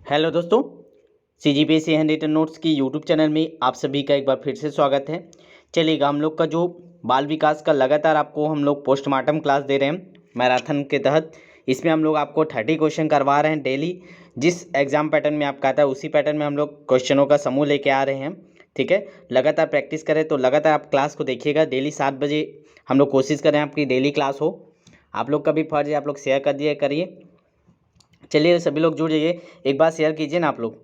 Hello दोस्तों, CGPSC hand written notes की YouTube channel में आप सभी का एक बार फिर से स्वागत है। चलिएगा, हम लोग का जो बाल विकास का लगातार आपको हम लोग पोस्टमार्टम क्लास दे रहे हैं मैराथन के तहत। इसमें हम लोग आपको 30 क्वेश्चन करवा रहे हैं डेली। जिस एग्ज़ाम पैटर्न में आपका आता है उसी पैटर्न में हम लोग क्वेश्चनों का समूह लेके आ रहे हैं। ठीक है, लगातार प्रैक्टिस करें तो लगातार आप क्लास को देखिएगा। डेली 7 बजे हम लोग कोशिश करें आपकी डेली क्लास हो। आप लोग का भी फर्ज है, आप लोग शेयर कर दिया करिए। चलिए सभी लोग जुड़ जाइए, एक बार शेयर कीजिए ना आप लोग।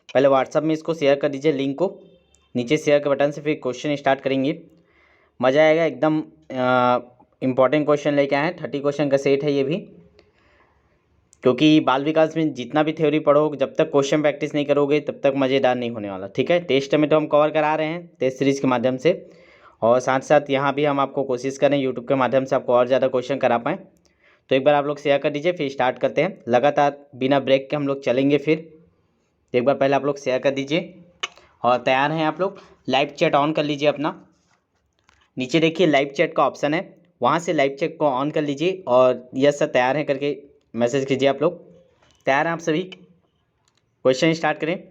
पहले व्हाट्सअप में इसको शेयर कर दीजिए लिंक को, नीचे शेयर के बटन से फिर क्वेश्चन स्टार्ट करेंगे। मज़ा आएगा एकदम। इम्पॉर्टेंट क्वेश्चन लेके आए हैं, 30 क्वेश्चन का सेट है ये भी। क्योंकि बाल विकास में जितना भी थ्योरी पढ़ो, जब तक क्वेश्चन प्रैक्टिस नहीं करोगे तब तक मज़ेदार नहीं होने वाला। ठीक है, टेस्ट में तो हम कवर करा रहे हैं टेस्ट सीरीज़ के माध्यम से, और साथ साथ यहाँ भी हम आपको कोशिश करें यूट्यूब के माध्यम से आपको और ज़्यादा क्वेश्चन करा पाएँ। तो एक बार आप लोग शेयर कर दीजिए, फिर स्टार्ट करते हैं। लगातार बिना ब्रेक के हम लोग चलेंगे। फिर एक बार पहले आप लोग शेयर कर दीजिए और तैयार हैं आप लोग। लाइव चैट ऑन कर लीजिए अपना, नीचे देखिए लाइव चैट का ऑप्शन है, वहाँ से लाइव चैट को ऑन कर लीजिए और यस सर तैयार हैं करके मैसेज कीजिए। आप लोग तैयार हैं आप सभी? क्वेश्चन स्टार्ट करें।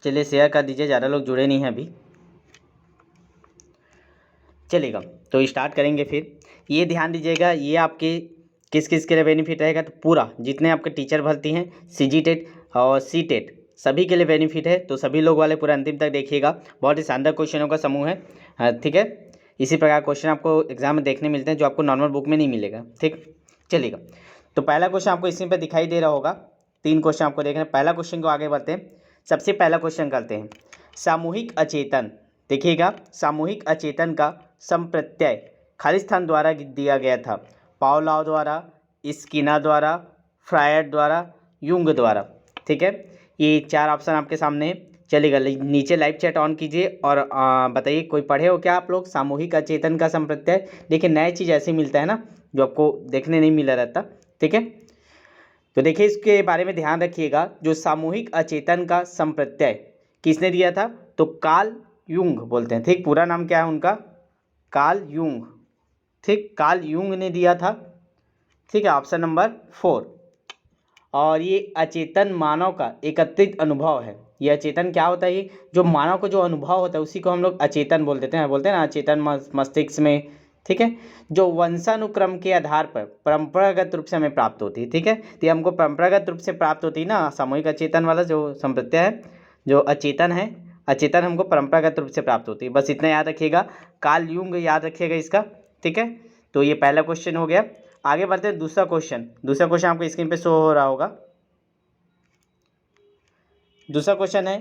चलिए शेयर कर दीजिए, ज़्यादा लोग जुड़े नहीं हैं अभी। चलेगा तो स्टार्ट करेंगे। फिर ये ध्यान दीजिएगा, ये आपके किस किस के लिए बेनिफिट रहेगा, तो पूरा जितने आपके टीचर भर्ती हैं CG टेट और C टेट सभी के लिए बेनिफिट है। तो सभी लोग वाले पूरा अंतिम तक देखिएगा, बहुत ही शानदार क्वेश्चनों का समूह है। ठीक है, इसी प्रकार क्वेश्चन आपको एग्जाम में देखने मिलते हैं जो आपको नॉर्मल बुक में नहीं मिलेगा। ठीक, चलिएगा। तो पहला क्वेश्चन आपको स्क्रीन पर दिखाई दे रहा होगा, 3 क्वेश्चन आपको देखना है। पहला क्वेश्चन को आगे बढ़ते हैं। सबसे पहला क्वेश्चन करते हैं, सामूहिक अचेतन। देखिएगा, सामूहिक अचेतन का संप्रत्यय खालिस्तान द्वारा दिया गया था। पावलोव द्वारा, स्किनर द्वारा, फ्रायड द्वारा, युंग द्वारा। ठीक है, ये 4 ऑप्शन आपके सामने है। चलेगा, नीचे लाइव चैट ऑन कीजिए और बताइए कोई पढ़े हो क्या आप लोग सामूहिक अचेतन का संप्रत्यय। देखिए नया चीज़ ऐसे मिलता है ना जो आपको देखने नहीं मिला रहता। ठीक है, तो देखिए इसके बारे में ध्यान रखिएगा। जो सामूहिक अचेतन का संप्रत्यय किसने दिया था, तो कार्ल युंग बोलते हैं। ठीक, पूरा नाम क्या है उनका, कार्ल युंग। ठीक, कार्ल युंग ने दिया था। ठीक है, ऑप्शन नंबर 4। और ये अचेतन मानव का एकत्रित अनुभव है। ये अचेतन क्या होता है, ये जो मानव को जो अनुभव होता है उसी को हम लोग अचेतन बोलते हैं ना, अचेतन मस्तिष्क में। ठीक है, जो वंशानुक्रम के आधार पर परंपरागत रूप से हमें प्राप्त होती है। ठीक है, तो ये हमको परंपरागत रूप से प्राप्त होती है ना, सामूहिक अचेतन वाला जो संप्रत्यय है, जो अचेतन है, अचेतन हमको परंपरागत रूप से प्राप्त होती है। बस इतना याद रखिएगा, कार्ल युंग याद रखिएगा इसका। ठीक है, तो ये पहला क्वेश्चन हो गया। आगे बढ़ते हैं दूसरा क्वेश्चन। दूसरा क्वेश्चन आपको स्क्रीन पे शो हो रहा होगा। दूसरा क्वेश्चन है,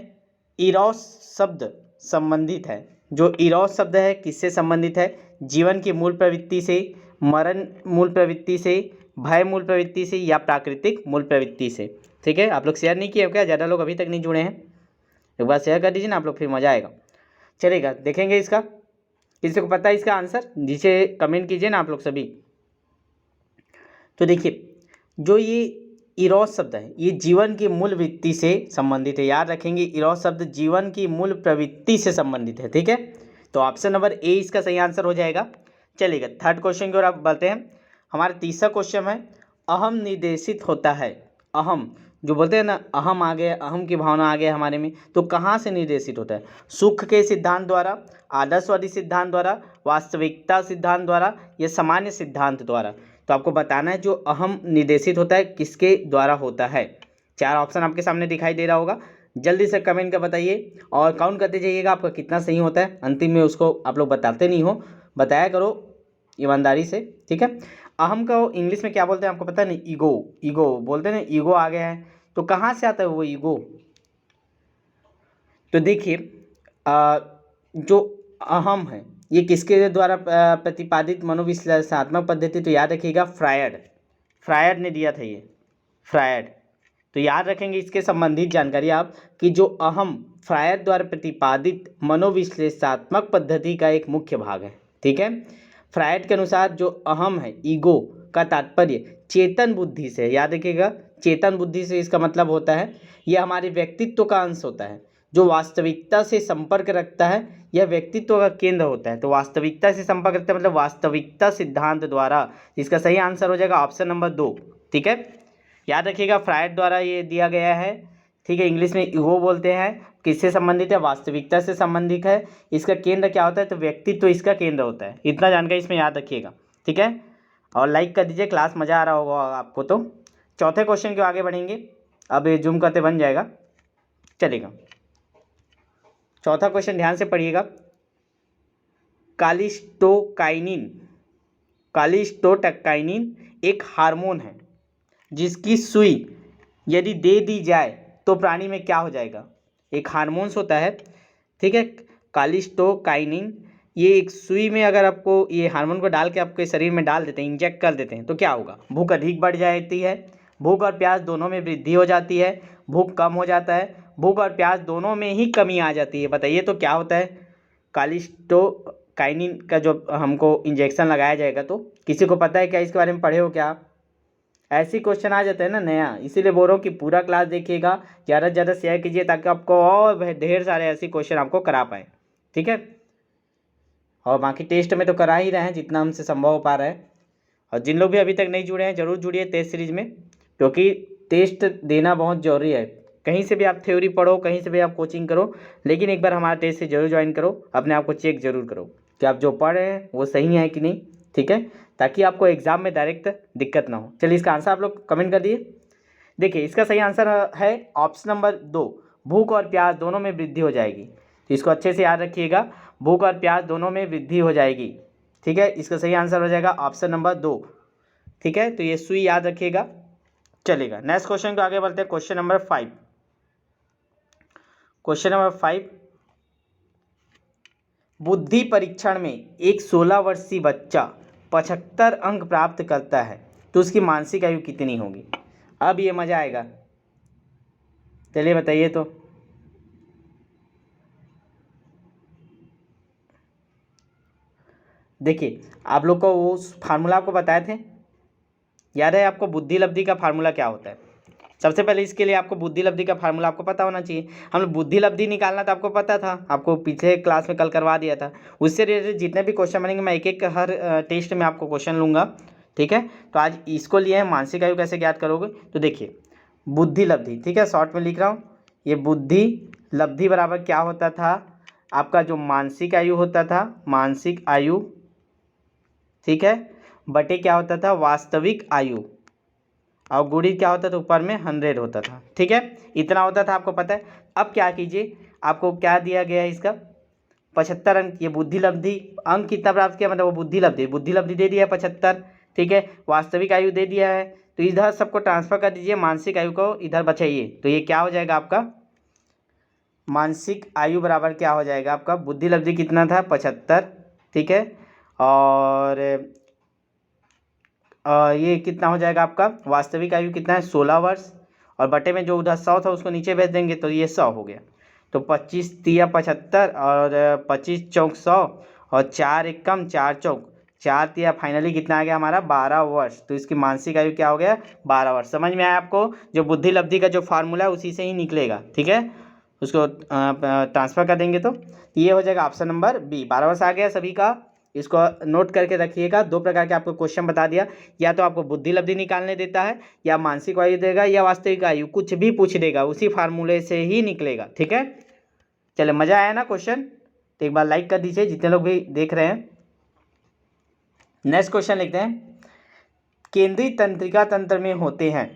इरोस शब्द संबंधित है। जो इरोस शब्द है किससे संबंधित है, जीवन की मूल प्रवृत्ति से, मरण मूल प्रवृत्ति से, भय मूल प्रवृत्ति से, या प्राकृतिक मूल प्रवृत्ति से। ठीक है, आप लोग शेयर नहीं किए हो क्या, ज़्यादा लोग अभी तक नहीं जुड़े हैं, एक बार शेयर कर दीजिए ना आप लोग, फिर मज़ा आएगा। चलेगा, देखेंगे इसका, किसी को पता है इसका आंसर नीचे कमेंट कीजिए ना आप लोग सभी। तो देखिए, जो ये इरोस शब्द है ये जीवन की मूल वृत्ति से संबंधित है। याद रखेंगे, इरोस शब्द जीवन की मूल प्रवृत्ति से संबंधित है। ठीक है, तो ऑप्शन नंबर ए इसका सही आंसर हो जाएगा। चलेगा, थर्ड क्वेश्चन की ओर आप बढ़ते हैं। हमारा तीसरा क्वेश्चन है, अहम निर्देशित होता है। अहम जो बोलते हैं ना, अहम आ गया, अहम की भावना आ गया हमारे में, तो कहाँ से निर्देशित होता है, सुख के सिद्धांत द्वारा, आदर्शवादी सिद्धांत द्वारा, वास्तविकता सिद्धांत द्वारा, या सामान्य सिद्धांत द्वारा। तो आपको बताना है जो अहम निर्देशित होता है किसके द्वारा होता है। 4 ऑप्शन आपके सामने दिखाई दे रहा होगा, जल्दी से कमेंट कर बताइए और काउंट करते जाइएगा आपका कितना सही होता है। अंतिम में उसको आप लोग बताते नहीं हो, बताया करो ईमानदारी से। ठीक है, अहम का इंग्लिश में क्या बोलते हैं आपको पता नहीं, ईगो। ईगो बोलते हैं ना, ईगो आ गया है, तो कहाँ से आता है वो ईगो। तो देखिए, जो अहम है ये किसके द्वारा प्रतिपादित मनोविश्लेषणात्मक पद्धति, तो याद रखिएगा फ्रायड। फ्रायड ने दिया था ये, फ्रायड। तो याद रखेंगे इसके संबंधित जानकारी आप, कि जो अहम फ्रायड द्वारा प्रतिपादित मनोविश्लेषणात्मक पद्धति का एक मुख्य भाग है। ठीक है, फ्रायड के अनुसार जो अहम है, ईगो का तात्पर्य चेतन बुद्धि से। याद रखिएगा, चेतन बुद्धि से इसका मतलब होता है यह हमारे व्यक्तित्व का अंश होता है। जो वास्तविकता से संपर्क रखता है यह व्यक्तित्व का केंद्र होता है। तो वास्तविकता से संपर्क रखता है मतलब वास्तविकता सिद्धांत द्वारा। इसका सही आंसर हो जाएगा ऑप्शन नंबर 2। ठीक है, याद रखिएगा फ्रायड द्वारा ये दिया गया है। ठीक है, इंग्लिश में ईगो बोलते हैं। किससे संबंधित है? वास्तविकता से संबंधित है। इसका केंद्र क्या होता है? तो व्यक्तित्व इसका केंद्र होता है। इतना जानकारी इसमें याद रखिएगा। ठीक है, और लाइक कर दीजिए, क्लास मज़ा आ रहा होगा आपको। तो चौथे क्वेश्चन के आगे बढ़ेंगे। अब ये जूम करते बन जाएगा, चलेगा। चौथा क्वेश्चन ध्यान से पढ़िएगा। कालिस्टोकाइनिन एक हार्मोन है जिसकी सुई यदि दे दी जाए तो प्राणी में क्या हो जाएगा? एक हार्मोन्स होता है, ठीक है, कालिस्टोकाइनिन। ये एक सुई में अगर आपको ये हार्मोन को डाल के आपके शरीर में डाल देते हैं, इंजेक्ट कर देते हैं, तो क्या होगा? भूख अधिक बढ़ जाती है, भूख और प्यास दोनों में वृद्धि हो जाती है, भूख कम हो जाता है, भूख और प्यास दोनों में ही कमी आ जाती है। बताइए तो क्या होता है? कालिस्टोकाइनिन का जो हमको इंजेक्शन लगाया जाएगा, तो किसी को पता है क्या? इसके बारे में पढ़े हो क्या आप? ऐसे क्वेश्चन आ जाते हैं ना नया, इसीलिए बोल रहा हूँ कि पूरा क्लास देखिएगा, ज़्यादा से ज़्यादा शेयर कीजिए ताकि आपको और ढेर सारे ऐसे क्वेश्चन आपको करा पाए। ठीक है, और बाकी टेस्ट में तो करा ही रहे हैं जितना हमसे संभव हो पा रहा है। और जिन लोग भी अभी तक नहीं जुड़े हैं ज़रूर जुड़िए टेस्ट सीरीज़ में, क्योंकि टेस्ट देना बहुत ज़रूरी है। कहीं से भी आप थ्योरी पढ़ो, कहीं से भी आप कोचिंग करो, लेकिन एक बार हमारा टेस्ट से जरूर ज्वाइन करो, अपने आप को चेक जरूर करो कि आप जो पढ़ रहे हैं वो सही है कि नहीं। ठीक है, ताकि आपको एग्जाम में डायरेक्ट दिक्कत ना हो। चलिए इसका आंसर आप लोग कमेंट कर दिए। देखिए इसका सही आंसर है ऑप्शन नंबर 2, भूख और प्यास दोनों में वृद्धि हो जाएगी। तो इसको अच्छे से याद रखिएगा, भूख और प्यास दोनों में वृद्धि हो जाएगी। ठीक है, इसका सही आंसर हो जाएगा ऑप्शन नंबर 2। ठीक है, तो ये सुई याद रखिएगा, चलेगा। नेक्स्ट क्वेश्चन को आगे बढ़ते हैं। Question number 5। क्वेश्चन नंबर 5, बुद्धि परीक्षण में एक 16 वर्षीय बच्चा 75 अंक प्राप्त करता है तो उसकी मानसिक आयु कितनी होगी? अब ये मज़ा आएगा, चलिए बताइए तो। देखिए आप लोग को वो फार्मूला आपको बताए थे, याद है आपको? बुद्धि लब्धि का फार्मूला क्या होता है? सबसे पहले इसके लिए आपको बुद्धि लब्धि का फार्मूला आपको पता होना चाहिए। हम लोग बुद्धि लब्धि निकालना तो आपको पता था, आपको पिछले क्लास में कल करवा दिया था। उससे रिलेटेड जितने भी क्वेश्चन बनेंगे मैं एक एक हर टेस्ट में आपको क्वेश्चन लूँगा। ठीक है, तो आज इसको लिए हैं मानसिक आयु कैसे ज्ञात करोगे। तो देखिए बुद्धि लब्धि, ठीक है, शॉर्ट में लिख रहा हूँ। ये बुद्धि लब्धि बराबर क्या होता था? आपका जो मानसिक आयु होता था, मानसिक आयु, ठीक है, बटे क्या होता था? वास्तविक आयु, और गुणी क्या होता था? ऊपर में 100 होता था। ठीक है, इतना होता था, आपको पता है। अब क्या कीजिए, आपको क्या दिया गया है इसका? 75 अंक। ये बुद्धि लब्धि अंक कितना प्राप्त किया, मतलब वो बुद्धि लब्धि दे दिया है 75। ठीक है, वास्तविक आयु दे दिया है, तो इधर सबको ट्रांसफर कर दीजिए, मानसिक आयु को इधर बचाइए। तो ये क्या हो जाएगा आपका? मानसिक आयु बराबर क्या हो जाएगा आपका? बुद्धि लब्धि कितना था? 75। ठीक है, और ये कितना हो जाएगा आपका? वास्तविक आयु कितना है? 16 वर्ष, और बटे में जो उधर 100 था उसको नीचे भेज देंगे तो ये 100 हो गया। तो 25 तिया 75 और 25 चौक 100 और 4 एक कम 4 चौक 4 तिया फाइनली कितना आ गया हमारा? 12 वर्ष। तो इसकी मानसिक आयु क्या हो गया? 12 वर्ष। समझ में आया आपको? जो बुद्धि लब्धि का जो फार्मूला है उसी से ही निकलेगा। ठीक है, उसको ट्रांसफ़र कर देंगे तो ये हो जाएगा ऑप्शन नंबर बी। 12 वर्ष आ गया सभी का। इसको नोट करके रखिएगा। 2 प्रकार के आपको क्वेश्चन बता दिया, या तो आपको बुद्धि लब्धि निकालने देता है, या मानसिक आयु देगा, या वास्तविक आयु, कुछ भी पूछ देगा, उसी फार्मूले से ही निकलेगा। ठीक है, चले, मज़ा आया ना क्वेश्चन? तो एक बार लाइक कर दीजिए जितने लोग भी देख रहे हैं। नेक्स्ट क्वेश्चन लिखते हैं। केंद्रीय तंत्रिका तंत्र में होते हैं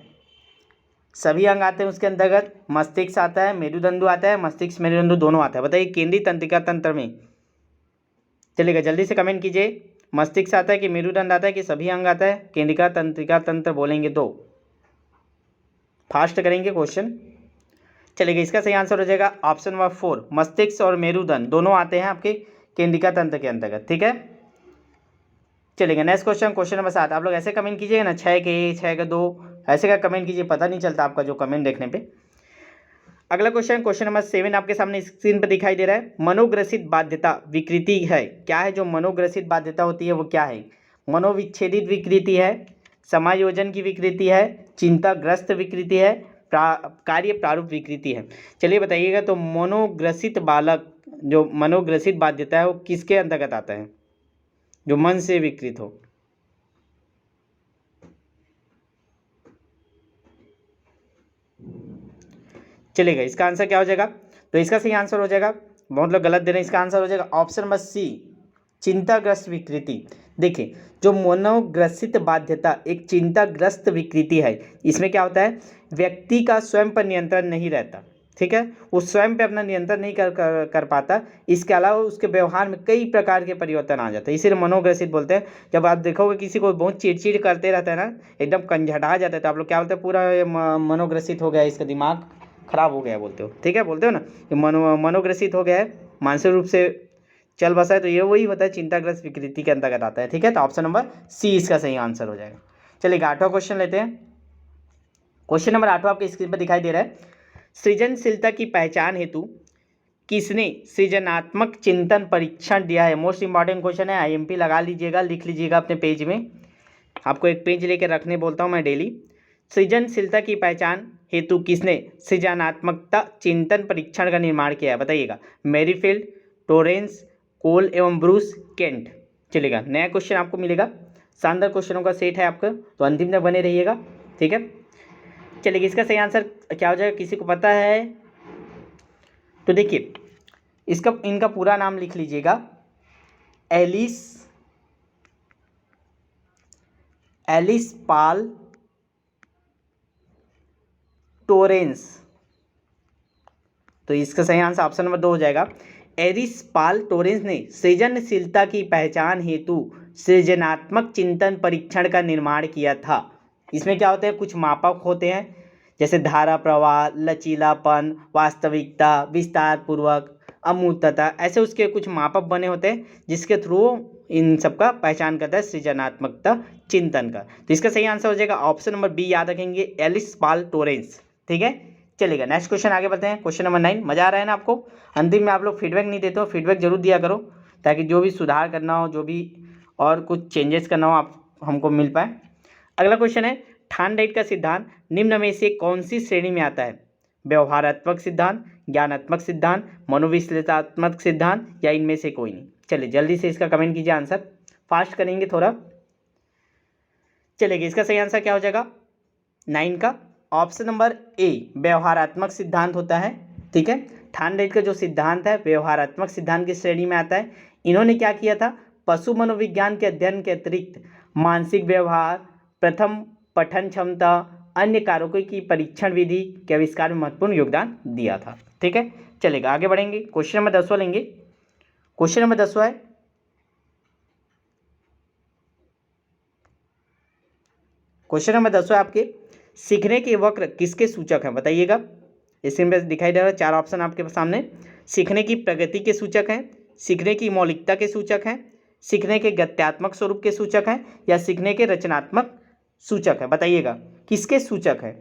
सभी अंग आते हैं उसके अंतर्गत। मस्तिष्क आता है, मेरुदंडु आता है, मस्तिष्क मेरुदंडु दोनों आता है। बताइए केंद्रीय तंत्रिका तंत्र में, चलेगा, जल्दी से कमेंट कीजिए। मस्तिष्क आता है कि मेरुदंड आता है कि सभी अंग आता है? केंद्रिका तंत्रिका तंत्र बोलेंगे तो फास्ट करेंगे क्वेश्चन। चलेगा, इसका सही आंसर हो जाएगा ऑप्शन नंबर 4, मस्तिष्क और मेरुदंड दोनों आते हैं आपके केंद्रिका तंत्र के अंतर्गत। ठीक है, चलेगा। Next question, question number 7। आप लोग ऐसे कमेंट कीजिएगा ना, 6 के 6 का 2, ऐसे का कमेंट कीजिए, पता नहीं चलता आपका जो कमेंट देखने पे। अगला क्वेश्चन, क्वेश्चन नंबर 7 आपके सामने स्क्रीन पर दिखाई दे रहा है। मनोग्रसित बाध्यता विकृति है, क्या है जो मनोग्रसित बाध्यता होती है वो क्या है? मनोविच्छेदित विकृति है, समायोजन की विकृति है, चिंताग्रस्त विकृति है, कार्य प्रारूप विकृति है। चलिए बताइएगा, तो मनोग्रसित बालक, जो मनोग्रसित बाध्यता है वो किसके अंतर्गत आता है, जो मन से विकृत हो? चलेगा, इसका आंसर क्या हो जाएगा? तो इसका सही आंसर हो जाएगा, बहुत लोग गलत दे रहे हैं, इसका आंसर हो जाएगा ऑप्शन नंबर सी, चिंताग्रस्त विकृति। देखिए, जो मनोग्रसित बाध्यता एक चिंताग्रस्त विकृति है, इसमें क्या होता है, व्यक्ति का स्वयं पर नियंत्रण नहीं रहता, ठीक है, वो स्वयं पे अपना नियंत्रण नहीं कर पाता। इसके अलावा उसके व्यवहार में कई प्रकार के परिवर्तन आ जाते हैं, इसीलिए मनोग्रसित बोलते हैं। जब आप देखोगे किसी को बहुत चिड़चिड़ करते रहता है ना, एकदम कंझटा जाता है, तो आप लोग क्या बोलते हैं, पूरा ये मनोग्रसित हो गया, इसका दिमाग खराब हो गया बोलते हो, ठीक है, बोलते हो ना कि मनोग्रसित हो गया है, मानसिक रूप से चल बसा है, तो ये वही होता है, चिंताग्रस्त विकृति के अंतर्गत आता है, ठीक है। तो ऑप्शन नंबर सी इसका सही आंसर हो जाएगा। चलिए 8वां क्वेश्चन लेते हैं। क्वेश्चन नंबर 8वां आपके स्क्रीन पर दिखाई दे रहा है, सृजनशीलता की पहचान हेतु किसने सृजनात्मक चिंतन परीक्षण दिया है? मोस्ट इंपॉर्टेंट क्वेश्चन है, IMP लगा लीजिएगा, लिख लीजिएगा अपने पेज में, आपको एक पेज लेकर रखने बोलता हूँ मैं डेली। सृजनशीलता की पहचान हेतु किसने सृजनात्मकता चिंतन परीक्षण का निर्माण किया है? बताइएगा, मेरीफील्ड, टोरेंस, कोल एवं ब्रूस, केंट। चलेगा, नया क्वेश्चन आपको मिलेगा, शानदार क्वेश्चनों का सेट है आपका, तो अंतिम तक बने रहिएगा, ठीक है। चलिए, इसका सही आंसर क्या हो जाएगा, किसी को पता है? तो देखिए, इनका पूरा नाम लिख लीजिएगा, एलिस पाल टोरेंस। तो इसका सही आंसर ऑप्शन नंबर 2 हो जाएगा। एलिस पाल टोरेंस ने सृजनशीलता की पहचान हेतु सृजनात्मक चिंतन परीक्षण का निर्माण किया था। इसमें क्या होते हैं, कुछ मापक होते हैं, जैसे धारा प्रवाह, लचीलापन, वास्तविकता, विस्तार पूर्वक, अमूर्तता, ऐसे उसके कुछ मापक बने होते हैं, जिसके थ्रू इन सबका पहचान करता है सृजनात्मकता चिंतन का। तो इसका सही आंसर हो जाएगा ऑप्शन नंबर बी, याद रखेंगे, एलिस पाल टोरेंस, ठीक है। चलेगा, नेक्स्ट क्वेश्चन आगे बढ़ते हैं। क्वेश्चन नंबर 9, मजा आ रहा है ना आपको? अंतिम में आप लोग फीडबैक नहीं देते हो, फीडबैक जरूर दिया करो, ताकि जो भी सुधार करना हो, जो भी और कुछ चेंजेस करना हो, आप हमको मिल पाए। अगला क्वेश्चन है, थॉर्नडाइक का सिद्धांत निम्न में से कौन सी श्रेणी में आता है? व्यवहारात्मक सिद्धांत, ज्ञानात्मक सिद्धांत, मनोविश्लेषणात्मक सिद्धांत, या इनमें से कोई नहीं? चलिए जल्दी से इसका कमेंट कीजिए, आंसर फास्ट करेंगे थोड़ा। चलेगा, इसका सही आंसर क्या हो जाएगा 9 का? ऑप्शन नंबर ए, व्यवहारात्मक सिद्धांत होता है, ठीक है। थॉर्नडाइक का जो सिद्धांत है व्यवहारात्मक सिद्धांत की श्रेणी में आता है। इन्होंने क्या किया था, पशु मनोविज्ञान के अध्ययन के अतिरिक्त मानसिक व्यवहार, प्रथम पठन क्षमता, अन्य कारकों की परीक्षण विधि के आविष्कार में महत्वपूर्ण योगदान दिया था, ठीक है। चलेगा, आगे बढ़ेंगे, क्वेश्चन नंबर 10वां लेंगे। क्वेश्चन नंबर 10वां है, क्वेश्चन नंबर 10वां आपके, सीखने के वक्र किसके सूचक हैं? बताइएगा, स्क्रीन पर दिखाई दे रहा है 4 ऑप्शन आपके सामने। सीखने की प्रगति के सूचक हैं, सीखने की मौलिकता के सूचक हैं, सीखने के गत्यात्मक स्वरूप के सूचक हैं, या सीखने के रचनात्मक सूचक है? बताइएगा, किसके सूचक है?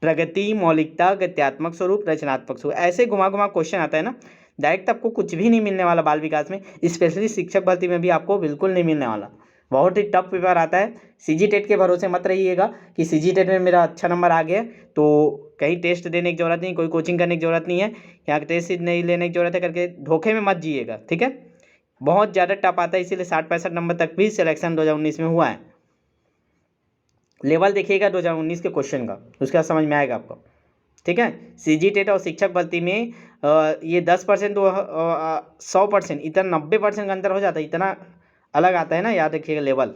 प्रगति, मौलिकता, गत्यात्मक स्वरूप, रचनात्मक स्वरूप, ऐसे घुमा घुमा क्वेश्चन आता है ना, डायरेक्ट आपको कुछ भी नहीं मिलने वाला बाल विकास में, स्पेशली शिक्षक भर्ती में भी आपको बिल्कुल नहीं मिलने वाला, बहुत ही टफ पेपर आता है। CG टेट के भरोसे मत रहिएगा कि CG टेट में मेरा अच्छा नंबर आ गया तो कहीं टेस्ट देने की ज़रूरत नहीं, कोई कोचिंग करने की ज़रूरत नहीं है, यहाँ टेस्ट नहीं लेने की ज़रूरत है करके धोखे में मत जिएगा, ठीक है। बहुत ज़्यादा टफ आता है, इसीलिए 60-65 नंबर तक भी सिलेक्शन 2019 में हुआ है। लेवल देखिएगा 2019 के क्वेश्चन का, उसके बाद समझ में आएगा आपको, ठीक है। CG टेट और शिक्षक भर्ती में ये 10% 100%, इतना 90% का अंतर हो जाता है, इतना अलग आता है ना, याद रखिएगा लेवल।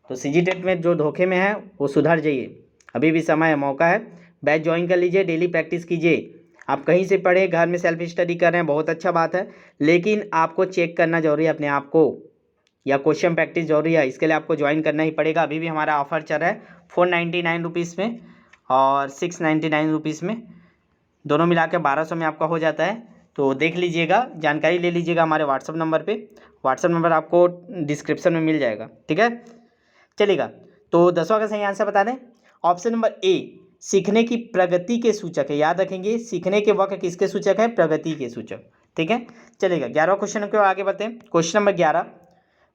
तो CG टेट में जो धोखे में है वो सुधर जाइए, अभी भी समय है, मौका है, बैच ज्वाइन कर लीजिए, डेली प्रैक्टिस कीजिए। आप कहीं से पढ़े, घर में सेल्फ स्टडी कर रहे हैं, बहुत अच्छा बात है, लेकिन आपको चेक करना जरूरी है अपने आप को, या क्वेश्चन प्रैक्टिस जरूरी है, इसके लिए आपको ज्वाइन करना ही पड़ेगा। अभी भी हमारा ऑफर चल रहा है 499 रुपीज़ में और 699 रुपीज़ में, दोनों मिला के 1200 में आपका हो जाता है। तो देख लीजिएगा, जानकारी ले लीजिएगा हमारे व्हाट्सअप नंबर पे, व्हाट्सअप नंबर आपको डिस्क्रिप्शन में मिल जाएगा, ठीक है। चलेगा, तो 10वां का सही आंसर बता दें, ऑप्शन नंबर ए, सीखने की प्रगति के सूचक है, याद रखेंगे, सीखने के वक्र किसके सूचक है? प्रगति के सूचक, ठीक है। चलेगा, 11वां क्वेश्चन को आगे बढ़ते हैं। क्वेश्चन नंबर 11,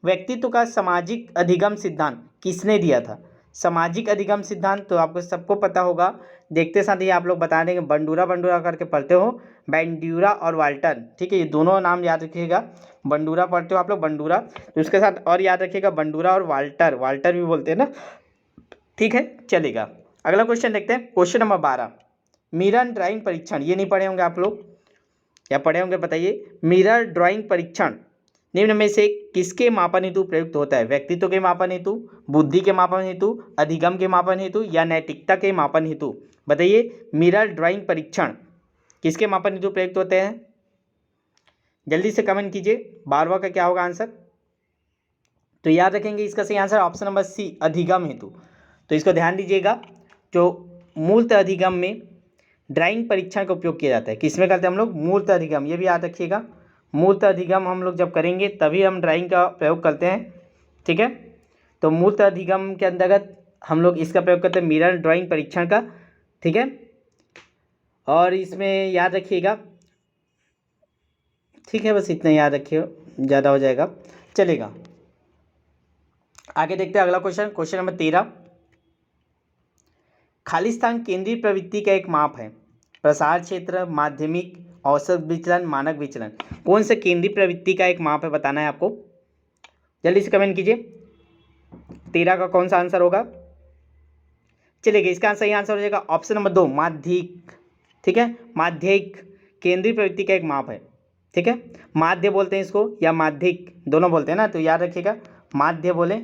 व्यक्तित्व का सामाजिक अधिगम सिद्धांत किसने दिया था? सामाजिक अधिगम सिद्धांत तो आपको सबको पता होगा, देखते साथ ही आप लोग बता देंगे, बंडूरा बंडूरा करके पढ़ते हो, बैंड्यूरा और वाल्टन, ठीक है, ये दोनों नाम याद रखिएगा। बंडूरा पढ़ते हो आप लोग, बंडूरा, तो उसके साथ और याद रखिएगा बंडूरा और वाल्टर, वाल्टर भी बोलते हैं ना, ठीक है, चलेगा। अगला क्वेश्चन देखते हैं, क्वेश्चन नंबर 12, मिरर ड्राइंग परीक्षण, ये नहीं पढ़े होंगे आप लोग या पढ़े होंगे, बताइए। मिरर ड्राइंग परीक्षण निम्न में से किसके मापन हेतु प्रयुक्त होता है? व्यक्तित्व के मापन हेतु, बुद्धि के मापन हेतु, अधिगम के मापन हेतु या नैतिकता के मापन हेतु? बताइए, मिरर ड्राइंग परीक्षण किसके मापन हेतु प्रयुक्त होते हैं? जल्दी से कमेंट कीजिए, 12वां का क्या होगा आंसर? तो याद रखेंगे इसका सही आंसर ऑप्शन नंबर सी, अधिगम हेतु। तो इसको ध्यान दीजिएगा, जो मूलतः अधिगम में ड्राइंग परीक्षण का उपयोग किया जाता है, किसमें करते हैं हम लोग? मूलतः अधिगम, ये भी याद रखिएगा, मूलतः अधिगम हम लोग जब करेंगे तभी हम ड्राइंग का प्रयोग करते हैं, ठीक है। तो मूलतः अधिगम के अंतर्गत हम लोग इसका प्रयोग करते हैं, मिरर ड्राइंग परीक्षण का, ठीक है। और इसमें याद रखिएगा, ठीक है, बस इतना याद रखिए, ज़्यादा हो जाएगा, चलेगा। आगे देखते हैं अगला क्वेश्चन, क्वेश्चन नंबर 13, खाली स्थान केंद्रीय प्रवृत्ति का एक माप है, प्रसार क्षेत्र, माध्यमिक, औसत विचलन, मानक विचलन, कौन सा केंद्रीय प्रवृत्ति का एक माप है, बताना है आपको। जल्दी से कमेंट कीजिए, 13 का कौन सा आंसर होगा? चलिए, इसका सही आंसर हो जाएगा ऑप्शन नंबर 2, माध्यिक, ठीक है, माध्यिक केंद्रीय प्रवृत्ति का एक माप है, ठीक है। माध्य बोलते हैं इसको या माध्यिक, दोनों बोलते हैं ना, तो याद रखिएगा, माध्य बोले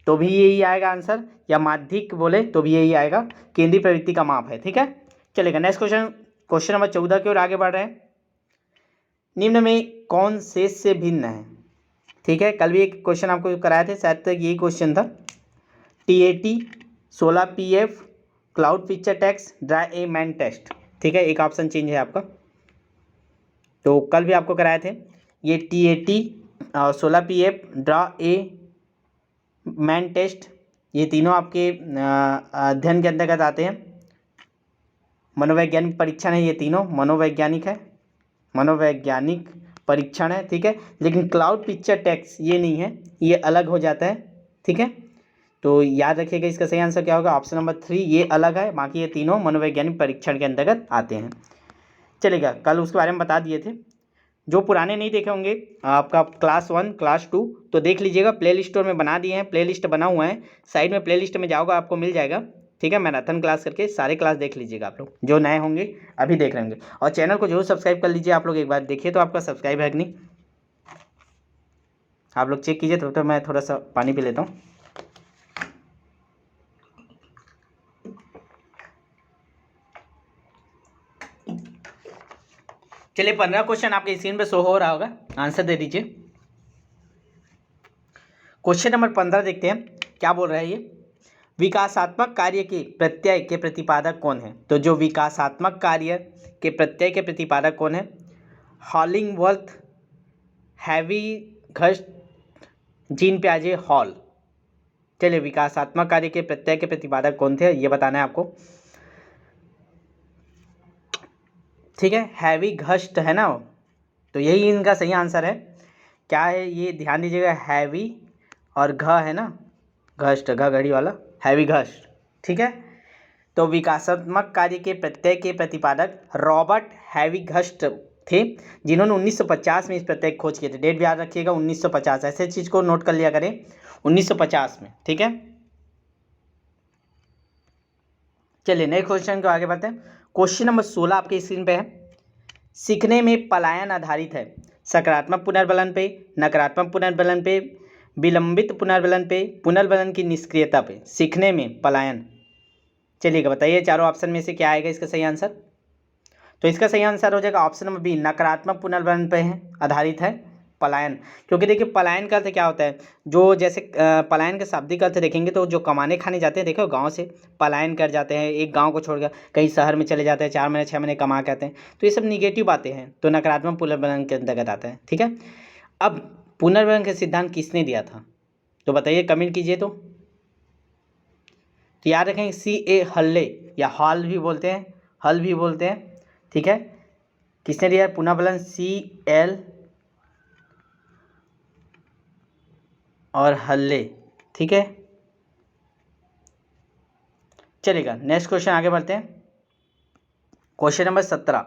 तो भी यही आएगा आंसर, या माध्यिक बोले तो भी यही आएगा, केंद्रीय प्रवृत्ति का माप है, ठीक है। चलेगा, नेक्स्ट क्वेश्चन, क्वेश्चन नंबर 14 की ओर आगे बढ़ रहे हैं। निम्न में कौन शेष से भिन्न है? ठीक है, कल भी एक क्वेश्चन आपको कराए थे, शायद तक यही क्वेश्चन था। TAT, 16 PF, cloud picture text, draw a man test, ठीक है, एक ऑप्शन चेंज है आपका, तो कल भी आपको कराए थे। ये TAT, 16 PF, draw a man test, ये तीनों आपके अध्ययन के अंतर्गत आते हैं। मनोवैज्ञानिक परीक्षण है, ये तीनों मनोवैज्ञानिक है, मनोवैज्ञानिक परीक्षण है, ठीक है। लेकिन क्लाउड पिक्चर टेक्स्ट ये नहीं है, ये अलग हो जाता है, ठीक है। तो याद रखिएगा, इसका सही आंसर क्या होगा? ऑप्शन नंबर 3, ये अलग है, बाकी ये तीनों मनोवैज्ञानिक परीक्षण के अंतर्गत आते हैं। चलेगा, कल उसके बारे में बता दिए थे। जो पुराने नहीं देखे होंगे आपका क्लास 1, क्लास 2, तो देख लीजिएगा, प्ले लिस्ट स्टोर में बना दिए हैं, प्ले लिस्ट बना हुआ है, साइड में प्ले लिस्ट में जाओगे आपको मिल जाएगा, ठीक है। मैराथन क्लास करके सारे क्लास देख लीजिएगा आप लोग, जो नए होंगे अभी देख रहे होंगे, और चैनल को जरूर सब्सक्राइब कर लीजिए आप लोग, एक बार देखिए तो आपका सब्सक्राइब है कि नहीं, आप लोग चेक कीजिए। तो मैं थोड़ा सा पानी पी लेता हूँ। चलिए, 15 क्वेश्चन आपके स्क्रीन पे शो हो रहा होगा, आंसर दे दीजिए। क्वेश्चन नंबर 15 देखते हैं, क्या बोल रहा है ये? विकासात्मक कार्य के प्रत्यय के प्रतिपादक कौन है? तो जो विकासात्मक कार्य के प्रत्यय के प्रतिपादक कौन है? हॉलिंगवर्थ, हैविघस्ट, जीन पियाजे, हॉल। चलिए, विकासात्मक कार्य के प्रत्यय के प्रतिपादक कौन थे ये बताना है आपको, ठीक है। हैविघस्ट है ना, तो यही इनका सही आंसर है। क्या है ये, ध्यान दीजिएगा, हैवी और घ है ना, घस्ट, घ घड़ी वाला, हैविघस्ट, ठीक है। तो विकासात्मक कार्य के प्रत्यय के प्रतिपादक रॉबर्ट हैविघस्ट थे, जिन्होंने 1950 में इस प्रत्यय की खोज की थी। डेट भी याद रखिएगा, 1950, ऐसे चीज़ को नोट कर लिया करें, 1950 में, ठीक है। चलिए, नए क्वेश्चन को आगे बढ़ते हैं। क्वेश्चन नंबर 16 आपके स्क्रीन पे है। सीखने में पलायन आधारित है, सकारात्मक पुनर्बलन पे, नकारात्मक पुनर्बलन पे, विलंबित पुनर्बलन पे, पुनर्बलन की निष्क्रियता पे, सीखने में पलायन। चलिएगा, बताइए चारों ऑप्शन में से क्या आएगा इसका सही आंसर? तो इसका सही आंसर हो जाएगा ऑप्शन नंबर बी, नकारात्मक पुनर्बलन पे है, आधारित है पलायन। क्योंकि देखिए, पलायन का अर्थ क्या होता है, जो जैसे पलायन का शाब्दिक अर्थ देखेंगे तो जो कमाने खाने जाते हैं, देखो गांव से पलायन कर जाते हैं, एक गांव को छोड़कर कहीं शहर में चले जाते हैं, 4 महीने 6 महीने कमा के आते हैं, तो ये सब निगेटिव बातें हैं, तो नकारात्मक पुनर्बलन के अंतर्गत आता है, ठीक है। अब पुनर्बलन का सिद्धांत किसने दिया था, तो बताइए, कमेंट कीजिए। तो याद रखेंगे, CA हल्ले या हॉल भी बोलते हैं, हल भी बोलते हैं, ठीक है। किसने दिया पुनर्बलन? CL और हल्ले, ठीक है। चलेगा, नेक्स्ट क्वेश्चन आगे बढ़ते हैं। क्वेश्चन नंबर 17,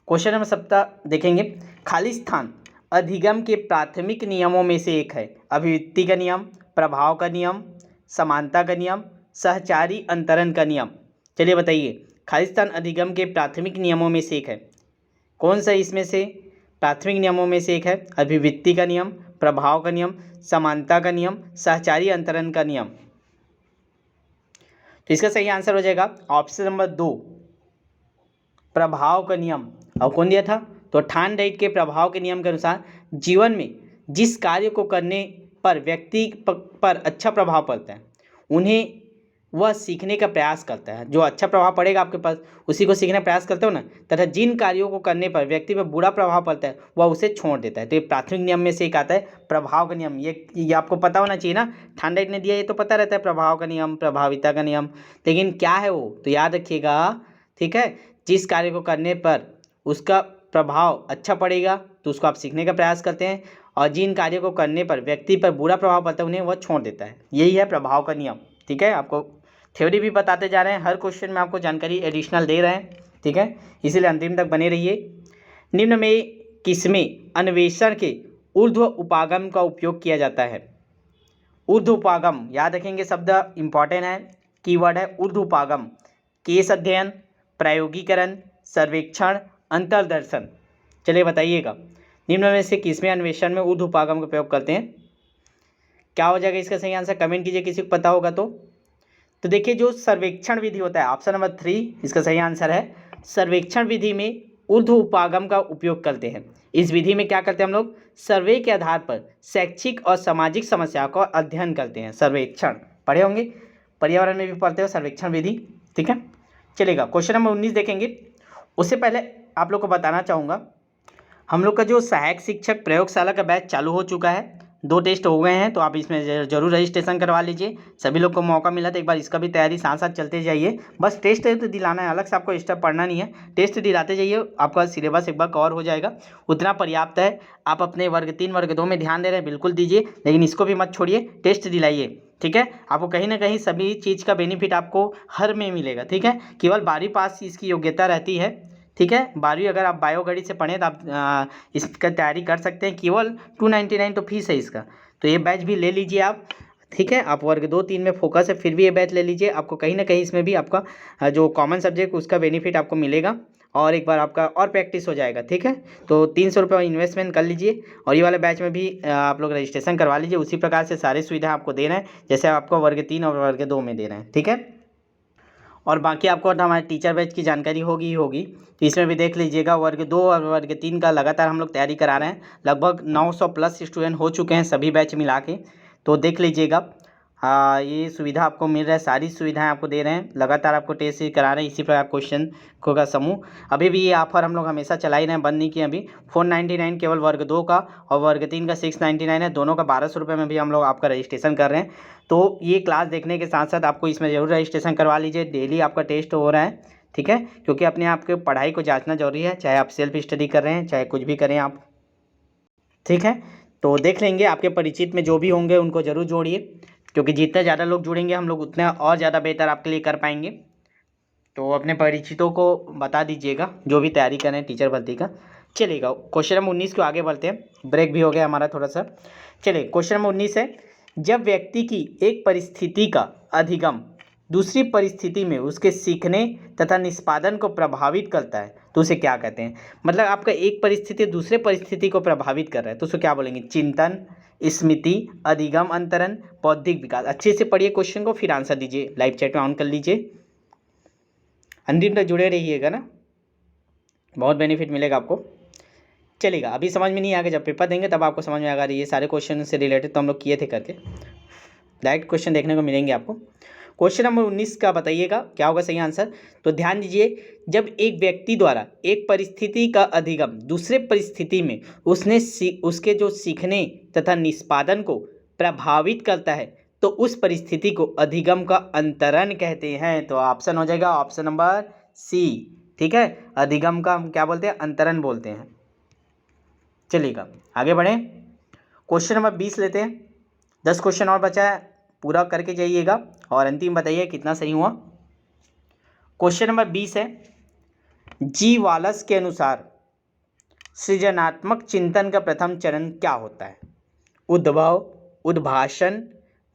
क्वेश्चन नंबर 17 देखेंगे। खाली स्थान अधिगम के प्राथमिक नियमों में से एक है। अभिव्यक्ति का नियम, प्रभाव का नियम, समानता का नियम, सहचारी अंतरण का नियम। चलिए बताइए, खाली स्थान अधिगम के प्राथमिक नियमों में से एक है, कौन सा इसमें से प्राथमिक नियमों में से एक है? अभिव्यक्ति का नियम, प्रभाव का नियम, समानता का नियम, सहचारी अंतरण का नियम। तो इसका सही आंसर हो जाएगा ऑप्शन नंबर 2, प्रभाव का नियम। और कौन दिया था? तो थार्नडाइट के प्रभाव के नियम के अनुसार जीवन में जिस कार्य को करने पर व्यक्ति पर अच्छा प्रभाव पड़ता है उन्हें वह सीखने का प्रयास करता है। जो अच्छा प्रभाव पड़ेगा आपके पास उसी को सीखने का प्रयास करते हो ना। तथा जिन कार्यों को करने पर व्यक्ति पर बुरा प्रभाव पड़ता है वह उसे छोड़ देता है। तो ये प्राथमिक नियम में से एक आता है प्रभाव का नियम। ये आपको पता होना चाहिए ना, थार्नडाइट ने दिया, ये तो पता रहता है प्रभाव का नियम, प्रभाविता का नियम। लेकिन क्या है वो, तो याद रखिएगा, ठीक है। जिस कार्य को करने पर उसका प्रभाव अच्छा पड़ेगा तो उसको आप सीखने का प्रयास करते हैं, और जिन कार्यों को करने पर व्यक्ति पर बुरा प्रभाव पड़ता है उन्हें वह छोड़ देता है। यही है प्रभाव का नियम, ठीक है। आपको थ्योरी भी बताते जा रहे हैं, हर क्वेश्चन में आपको जानकारी एडिशनल दे रहे हैं, ठीक है। इसीलिए अंतिम तक बने रहिए। निम्न में किसमें अन्वेषण के ऊर्ध्व उपागम का उपयोग किया जाता है? ऊर्ध्व उपागम याद रखेंगे, शब्द इंपॉर्टेंट है, कीवर्ड है ऊर्ध्व उपागम। केस अध्ययन, प्रायोगिकरण, सर्वेक्षण, अंतर्दर्शन। चलिए बताइएगा, निम्न में से किसमें अन्वेषण में ऊर्ध्व उपागम का प्रयोग करते हैं? क्या हो जाएगा इसका सही आंसर? कमेंट कीजिए किसी को पता होगा तो देखिए, जो सर्वेक्षण विधि होता है, ऑप्शन नंबर 3 इसका सही आंसर है। सर्वेक्षण विधि में ऊर्ध्व उपागम का उपयोग करते हैं। इस विधि में क्या करते हैं हम लोग? सर्वे के आधार पर शैक्षिक और सामाजिक समस्याओं का अध्ययन करते हैं। सर्वेक्षण पढ़े होंगे, पर्यावरण में भी पढ़ते हो सर्वेक्षण विधि, ठीक है। चलेगा, क्वेश्चन नंबर 19 देखेंगे। उससे पहले आप लोग को बताना चाहूँगा, हम लोग का जो सहायक शिक्षक प्रयोगशाला का बैच चालू हो चुका है। 2 टेस्ट हो गए हैं, तो आप इसमें जरूर रजिस्ट्रेशन करवा लीजिए। सभी लोग को मौका मिला तो एक बार इसका भी तैयारी साथ साथ चलते जाइए। बस टेस्ट है तो दिलाना है, अलग से आपको एक्स्ट्रा पढ़ना नहीं है, टेस्ट दिलाते जाइए, आपका सिलेबस एक बार कवर हो जाएगा, उतना पर्याप्त है। आप अपने वर्ग 3 वर्ग 2 में ध्यान दे रहे हैं, बिल्कुल दीजिए, लेकिन इसको भी मत छोड़िए, टेस्ट दिलाइए, ठीक है। आपको कहीं ना कहीं सभी चीज़ का बेनिफिट आपको हर में मिलेगा, ठीक है। केवल 12वीं पास इसकी योग्यता रहती है, ठीक है। 12वीं अगर आप बायोगणित से पढ़ें तो आप इसका तैयारी कर सकते हैं। केवल 299 तो फीस है इसका, तो ये बैच भी ले लीजिए आप, ठीक है। आप वर्ग 2 3 में फोकस है, फिर भी ये बैच ले लीजिए, आपको कहीं ना कहीं इसमें भी आपका जो कॉमन सब्जेक्ट उसका बेनिफिट आपको मिलेगा, और एक बार आपका और प्रैक्टिस हो जाएगा, ठीक है। तो 300 रुपये इन्वेस्टमेंट कर लीजिए, और ये वाले बैच में भी आप लोग रजिस्ट्रेशन करवा लीजिए। उसी प्रकार से सारी सुविधा आपको दे रहे हैं जैसे आपको वर्ग 3 और वर्ग 2 में दे रहे हैं, ठीक है। और बाकी आपको हमारे टीचर बैच की जानकारी होगी तो इसमें भी देख लीजिएगा। वर्ग 2 और वर्ग 3 का लगातार हम लोग तैयारी करा रहे हैं, लगभग 900 प्लस स्टूडेंट हो चुके हैं सभी बैच मिला के, तो देख लीजिएगा। हाँ, ये सुविधा आपको मिल रहा है, सारी सुविधाएं आपको दे रहे हैं, लगातार आपको टेस्ट करा रहे हैं, इसी प्रकार क्वेश्चन को का समूह। अभी भी ये ऑफर हम लोग हमेशा चला ही रहे हैं, बंद नहीं किए। अभी 499 केवल वर्ग 2 का, और वर्ग 3 का 699 है, दोनों का 1200 रुपये में भी हम लोग आपका रजिस्ट्रेशन कर रहे हैं। तो ये क्लास देखने के साथ साथ आपको इसमें ज़रूर रजिस्ट्रेशन करवा लीजिए। डेली आपका टेस्ट हो रहा है, ठीक है, क्योंकि अपने आप के पढ़ाई को जांचना जरूरी है, चाहे आप सेल्फ स्टडी कर रहे हैं चाहे कुछ भी करें आप, ठीक है। तो देख लेंगे, आपके परिचित में जो भी होंगे उनको ज़रूर जोड़िए, क्योंकि जितने ज़्यादा लोग जुड़ेंगे हम लोग उतना और ज़्यादा बेहतर आपके लिए कर पाएंगे। तो अपने परिचितों को बता दीजिएगा जो भी तैयारी करें टीचर भर्ती का। चलेगा, क्वेश्चन नंबर 19 को आगे बढ़ते हैं, ब्रेक भी हो गया हमारा थोड़ा सा। चलिए, क्वेश्चन नंबर 19 है, जब व्यक्ति की एक परिस्थिति का अधिगम दूसरी परिस्थिति में उसके सीखने तथा निष्पादन को प्रभावित करता है तो उसे क्या कहते हैं? मतलब आपका एक परिस्थिति दूसरे परिस्थिति को प्रभावित कर रहा है तो उसे क्या बोलेंगे? चिंतन, स्मृति, अधिगम अंतरण, बौद्धिक विकास। अच्छे से पढ़िए क्वेश्चन को, फिर आंसर दीजिए, लाइव चैट में ऑन कर लीजिए, अंतिम तक जुड़े रहिएगा ना, बहुत बेनिफिट मिलेगा आपको। चलेगा, अभी समझ में नहीं आएगा, जब पेपर देंगे तब आपको समझ में आएगा। ये सारे क्वेश्चन से रिलेटेड तो हम लोग किए थे करके, डायरेक्ट क्वेश्चन देखने को मिलेंगे आपको। क्वेश्चन नंबर 19 का बताइएगा क्या होगा सही आंसर। तो ध्यान दीजिए, जब एक व्यक्ति द्वारा एक परिस्थिति का अधिगम दूसरे परिस्थिति में उसके जो सीखने तथा निष्पादन को प्रभावित करता है तो उस परिस्थिति को अधिगम का अंतरण कहते हैं। तो ऑप्शन हो जाएगा ऑप्शन नंबर सी, ठीक है। अधिगम का हम क्या बोलते हैं? अंतरण बोलते हैं। चलिएगा आगे बढ़ें, क्वेश्चन नंबर 20 लेते हैं, 10 क्वेश्चन और बचा है, पूरा करके जाइएगा और अंतिम बताइए कितना सही हुआ। क्वेश्चन नंबर 20 है, जी वालस के अनुसार सृजनात्मक चिंतन का प्रथम चरण क्या होता है? उद्भव, उद्भाषण,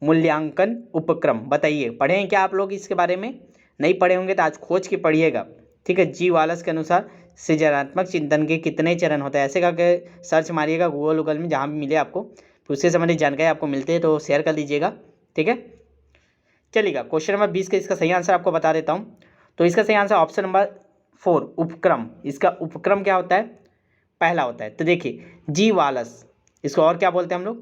मूल्यांकन, उपक्रम। बताइए, पढ़े हैं क्या आप लोग इसके बारे में? नहीं पढ़े होंगे तो आज खोज के पढ़िएगा, ठीक है। जी वालस के अनुसार सृजनात्मक चिंतन के कितने चरण होते हैं, ऐसे करके सर्च मारिएगा गूगल में, जहाँ भी मिले आपको, तो उससे संबंधित जानकारी आपको मिलते हैं तो शेयर कर दीजिएगा, ठीक है। चलिएगा, क्वेश्चन नंबर 20 का इसका सही आंसर आपको बता देता हूँ। तो इसका सही आंसर ऑप्शन नंबर 4, उपक्रम। इसका उपक्रम क्या होता है? पहला होता है। तो देखिए, जी वालस, इसको और क्या बोलते हैं हम लोग?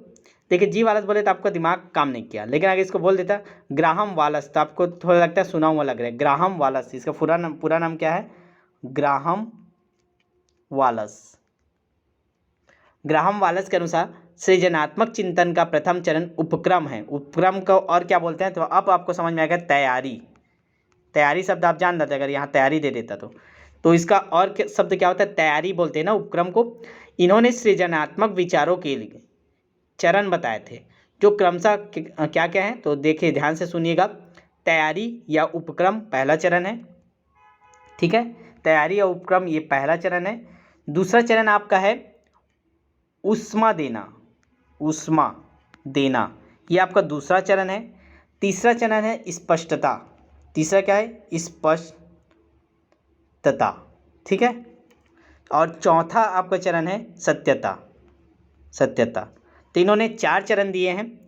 देखिए, जी वालस बोले तो आपका दिमाग काम नहीं किया, लेकिन अगर इसको बोल देता ग्राहम वालस तो आपको थोड़ा लगता है सुना हुआ लग रहा है। ग्राहम वालस, इसका पूरा नाम क्या है? Graham Wallace. ग्राहम वालस के अनुसार सृजनात्मक चिंतन का प्रथम चरण उपक्रम है। उपक्रम को और क्या बोलते हैं? तो अब आपको समझ में आएगा, तैयारी। तैयारी शब्द आप जान रहे थे, अगर यहाँ तैयारी दे देता तो इसका और शब्द क्या होता है? तैयारी बोलते हैं ना उपक्रम को। इन्होंने सृजनात्मक विचारों के लिए चरण बताए थे, जो क्रमशः क्या क्या है? तो देखिए, ध्यान से सुनिएगा। तैयारी या उपक्रम पहला चरण है, ठीक है। तैयारी या उपक्रम ये पहला चरण है। दूसरा चरण आपका है ऊष्मा देना। ऊष्मा देना ये आपका दूसरा चरण है। तीसरा चरण है स्पष्टता। तीसरा क्या है? स्पष्टता, ठीक है। और चौथा आपका चरण है सत्यता। सत्यता। तो इन्होंने 4 चरण दिए हैं।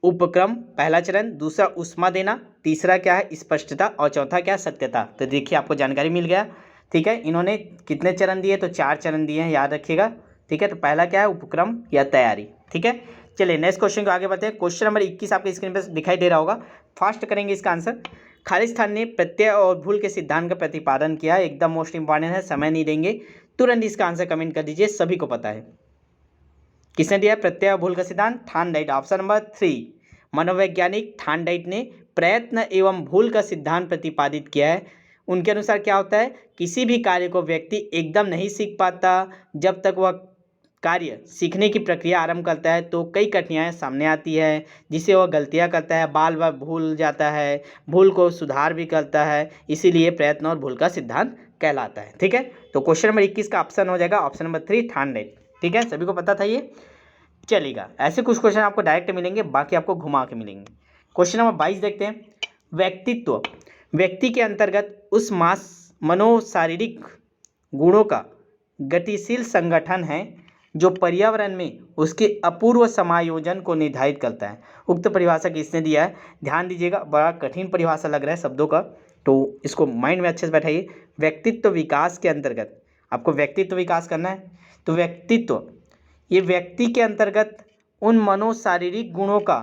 उपक्रम पहला चरण, दूसरा ऊष्मा देना, तीसरा क्या है? स्पष्टता, और चौथा क्या है? सत्यता। तो देखिए, आपको जानकारी मिल गया, ठीक है। इन्होंने कितने चरण दिए? तो 4 चरण दिए हैं, याद रखिएगा, ठीक है। तो पहला क्या है? उपक्रम या तैयारी, ठीक है। चलिए नेक्स्ट क्वेश्चन को आगे बढ़ते हैं। क्वेश्चन नंबर 21 आपके स्क्रीन पर दिखाई दे रहा होगा। फास्ट करेंगे इसका आंसर। खालिस्तान ने प्रत्यय और भूल के सिद्धांत का प्रतिपादन किया। एकदम मोस्ट इंपॉर्टेंट है, समय नहीं देंगे, तुरंत इसका आंसर कमेंट कर दीजिए, सभी को पता है। किसने दिया प्रत्यय और भूल का सिद्धांत? थॉर्नडाइक। ऑप्शन नंबर 3, मनोवैज्ञानिक थॉर्नडाइक ने प्रयत्न एवं भूल का सिद्धांत प्रतिपादित किया है। उनके अनुसार क्या होता है? किसी भी कार्य को व्यक्ति एकदम नहीं सीख पाता। जब तक वह कार्य सीखने की प्रक्रिया आरंभ करता है तो कई कठिनाइयाँ सामने आती है, जिससे वह गलतियाँ करता है, बार बार भूल जाता है, भूल को सुधार भी करता है। इसीलिए प्रयत्न और भूल का सिद्धांत कहलाता है, ठीक है। तो क्वेश्चन नंबर 21 का ऑप्शन हो जाएगा ऑप्शन नंबर 3, थॉर्नडाइक, ठीक है। सभी को पता था ये। चलेगा, ऐसे कुछ क्वेश्चन आपको डायरेक्ट मिलेंगे, बाकी आपको घुमा के मिलेंगे। क्वेश्चन नंबर 22 देखते हैं। व्यक्तित्व व्यक्ति के अंतर्गत उस मनोशारीरिक गुणों का गतिशील संगठन है जो पर्यावरण में उसके अपूर्व समायोजन को निर्धारित करता है। उक्त परिभाषा किसने दिया है? ध्यान दीजिएगा, बड़ा कठिन परिभाषा लग रहा है शब्दों का, तो इसको माइंड में अच्छे से बैठाइए। व्यक्तित्व विकास के अंतर्गत आपको व्यक्तित्व विकास करना है, तो व्यक्तित्व ये व्यक्ति के अंतर्गत उन मनोशारीरिक गुणों का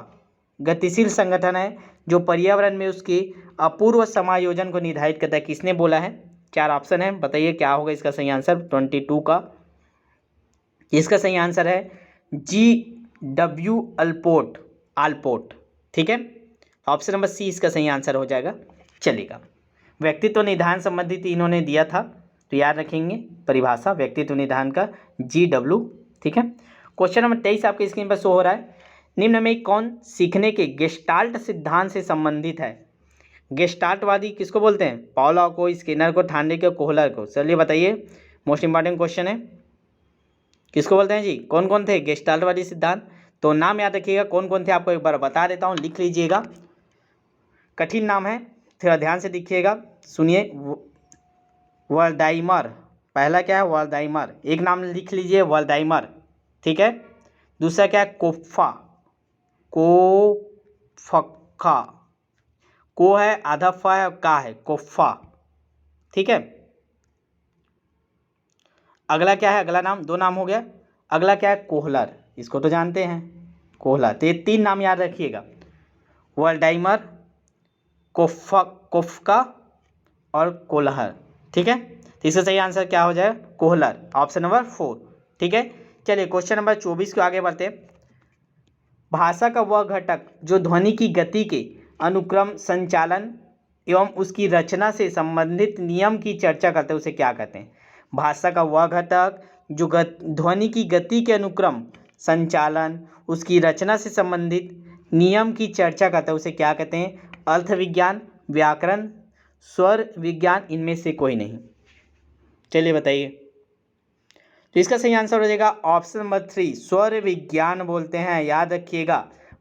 गतिशील संगठन है जो पर्यावरण में उसके अपूर्व समायोजन को निर्धारित करता है। किसने बोला है? 4 ऑप्शन है, बताइए क्या होगा इसका सही आंसर 22 का। इसका सही आंसर है GW आल्पोर्ट, ठीक है। ऑप्शन नंबर सी इसका सही आंसर हो जाएगा। चलेगा, व्यक्तित्व निर्धारण संबंधित इन्होंने दिया था, तो याद रखेंगे परिभाषा व्यक्तित्व निर्धारण का GW, ठीक है। क्वेश्चन नंबर 23 आपके स्क्रीन पर शो हो रहा है। निम्न में कौन सीखने के गेस्टाल्ट सिद्धांत से संबंधित है? गेस्टाल्टवादी किसको बोलते हैं? पॉला को, स्किनर को, थॉर्नडाइक को, कोहलर को। चलिए बताइए, मोस्ट इंपॉर्टेंट क्वेश्चन है, किसको बोलते हैं जी? कौन कौन थे गेस्टाल्टवादी सिद्धांत? तो नाम याद रखिएगा, कौन कौन थे आपको एक बार बता देता हूँ, लिख लीजिएगा। कठिन नाम है, थोड़ा ध्यान से देखिएगा, सुनिए। वर्ल्डाइमर, पहला क्या है? वर्ल्डाइमर, एक नाम लिख लीजिए वर्ल्डाइमर, ठीक है। दूसरा क्या है? कोफ्फा, कोफक्का, को है, आधा फा है, का है, कोफ्फा, ठीक है। अगला क्या है? अगला नाम, 2 नाम हो गया। अगला क्या है? कोहलर, इसको तो जानते हैं, कोहलर। तो ये 3 नाम याद रखिएगा, वर्ल्डाइमर, कोफ्का और कोहलर, ठीक है। तो इसका सही आंसर क्या हो जाएगा? कोहलर, ऑप्शन नंबर 4, ठीक है। चलिए क्वेश्चन नंबर 24 को आगे बढ़ते हैं। भाषा का वह घटक जो ध्वनि की गति के अनुक्रम, संचालन एवं उसकी रचना से संबंधित नियम की चर्चा करते हैं, उसे क्या कहते हैं? भाषा का वह घटक जो ध्वनि की गति के अनुक्रम, संचालन, उसकी रचना से संबंधित नियम की चर्चा करता है उसे क्या कहते हैं? अर्थ विज्ञान, व्याकरण, स्वर विज्ञान, इनमें से कोई नहीं। चलिए बताइए। तो इसका सही आंसर हो जाएगा ऑप्शन नंबर 3, स्वर विज्ञान बोलते हैं। याद रखिएगा,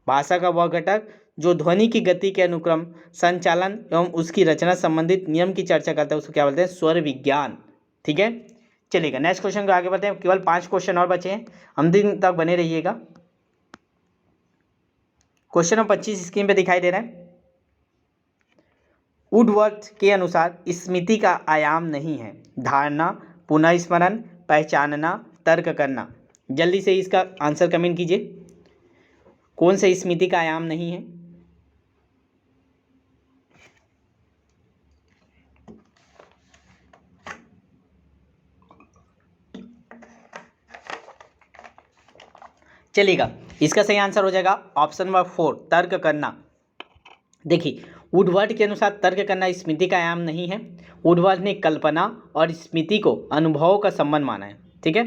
भाषा का वह घटक जो ध्वनि की गति के अनुक्रम, संचालन एवं उसकी रचना संबंधित नियम की चर्चा करता है उसको क्या बोलते हैं? स्वर विज्ञान। ठीक है, चलिएगा नेक्स्ट क्वेश्चन को आगे बढ़ते हैं। केवल 5 क्वेश्चन और बचे हैं, अंतिम तक बने रहिएगा। क्वेश्चन नंबर 25 स्क्रीन पे दिखाई दे रहा है। वुडवर्थ के अनुसार स्मृति का आयाम नहीं है धारणा, पुनः स्मरण, पहचानना, तर्क करना। जल्दी से इसका आंसर कमेंट कीजिए, कौन सा स्मृति का आयाम नहीं है? चलिएगा, इसका सही आंसर हो जाएगा ऑप्शन नंबर 4, तर्क करना। देखिए, वुडवर्थ के अनुसार तर्क करना स्मृति का आयाम नहीं है। वुडवर्थ ने कल्पना और स्मृति को अनुभवों का संबंध माना है। ठीक है,